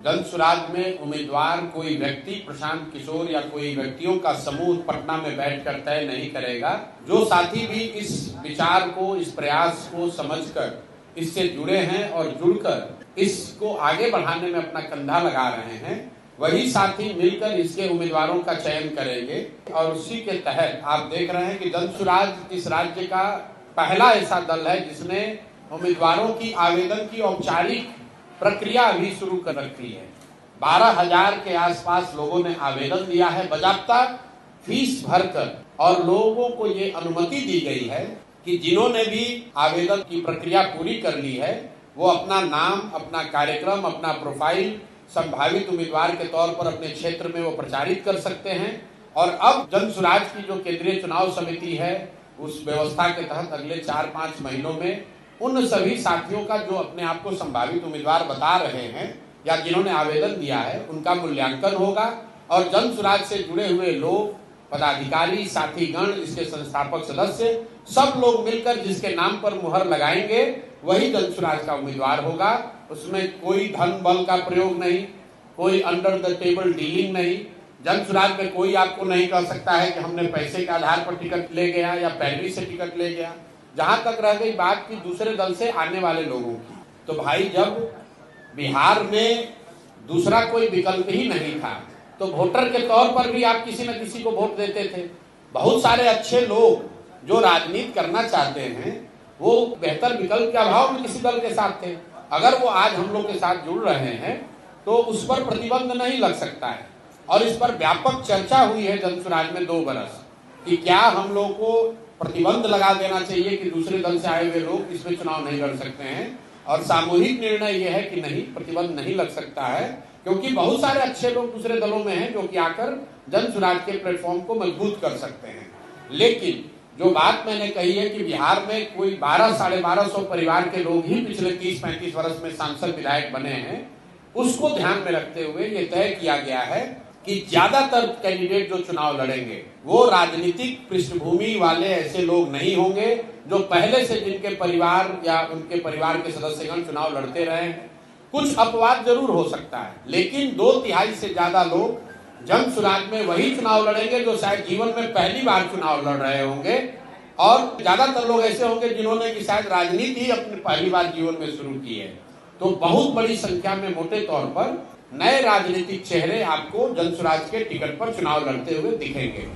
जनसुराज में उम्मीदवार कोई व्यक्ति प्रशांत किशोर या कोई व्यक्तियों का समूह पटना में बैठकर तय नहीं करेगा। जो साथी भी इस विचार को, इस प्रयास को समझकर इससे जुड़े हैं और जुड़कर इसको आगे बढ़ाने में अपना कंधा लगा रहे हैं, वही साथी मिलकर इसके उम्मीदवारों का चयन करेंगे। और उसी के तहत आप देख रहे हैं कि जनसुराज इस राज्य का पहला ऐसा दल है जिसने उम्मीदवारों की आवेदन की औपचारिक प्रक्रिया अभी शुरू कर रखी है। 12,000 के आसपास लोगों ने आवेदन दिया है बाकायदा फीस भरकर, और लोगों को ये अनुमति दी गई है कि जिन्होंने भी आवेदन की प्रक्रिया पूरी कर ली है वो अपना नाम, अपना कार्यक्रम, अपना प्रोफाइल संभावित उम्मीदवार के तौर पर अपने क्षेत्र में वो प्रचारित कर सकते हैं। और अब जनसुराज की जो केंद्रीय चुनाव समिति है उस व्यवस्था के तहत अगले 4-5 महीनों में उन सभी साथियों का जो अपने आप को संभावित उम्मीदवार बता रहे हैं या जिन्होंने आवेदन दिया है उनका मूल्यांकन होगा। और जनसुराज से जुड़े हुए लोग, पदाधिकारी, साथीगण, इसके संस्थापक सदस्य, सब लोग मिलकर जिसके नाम पर मुहर लगाएंगे वही जनसुराज का उम्मीदवार होगा। उसमें कोई धन बल का प्रयोग नहीं, कोई अंडर द टेबल डीलिंग नहीं। जनसुराज में कोई आपको नहीं कह सकता है कि हमने पैसे के आधार पर टिकट ले गया या पैरवी से टिकट ले गया। जहां तक रह गई बात की दूसरे दल से आने वाले लोगों की, तो भाई जब बिहार में दूसरा कोई विकल्प ही नहीं था तो वोटर के तौर पर भी आप किसी न किसी को वोट देते थे। बहुत सारे अच्छे लोग जो राजनीति करना चाहते हैं वो बेहतर विकल्प के अभाव में किसी दल के साथ थे। अगर वो आज हम लोग के साथ जुड़ रहे हैं तो उस पर प्रतिबंध नहीं लग सकता है। और इस पर व्यापक चर्चा हुई है जनसुराज में 2 बरस कि क्या हम लोग को प्रतिबंध लगा देना चाहिए कि दूसरे दल से आए हुए लोग इसमें चुनाव नहीं लड़ सकते हैं। और सामूहिक निर्णय यह है कि नहीं, प्रतिबंध नहीं लग सकता है, क्योंकि बहुत सारे अच्छे लोग दूसरे दलों में हैं जो कि आकर जनसुराज के प्लेटफॉर्म को मजबूत कर सकते हैं। लेकिन जो बात मैंने कही है कि बिहार में कोई 1200-1250 परिवार के लोग ही पिछले 30-35 वर्ष में सांसद विधायक बने हैं, उसको ध्यान में रखते हुए ये तय किया गया है कि ज्यादातर कैंडिडेट जो चुनाव लड़ेंगे वो राजनीतिक पृष्ठभूमि वाले ऐसे लोग नहीं होंगे जो पहले से जिनके परिवार या उनके परिवार के सदस्यगण चुनाव लड़ते रहे हैं। कुछ अपवाद जरूर हो सकता है, लेकिन 2/3 से ज्यादा लोग जनसुराज में वही चुनाव लड़ेंगे जो शायद जीवन में पहली बार चुनाव लड़ रहे होंगे। और ज्यादातर लोग ऐसे होंगे जिन्होंने कि शायद राजनीति ही अपनी पहली बार जीवन में शुरू की है। तो बहुत बड़ी संख्या में मोटे तौर पर नए राजनीतिक चेहरे आपको जनसुराज के टिकट पर चुनाव लड़ते हुए दिखेंगे।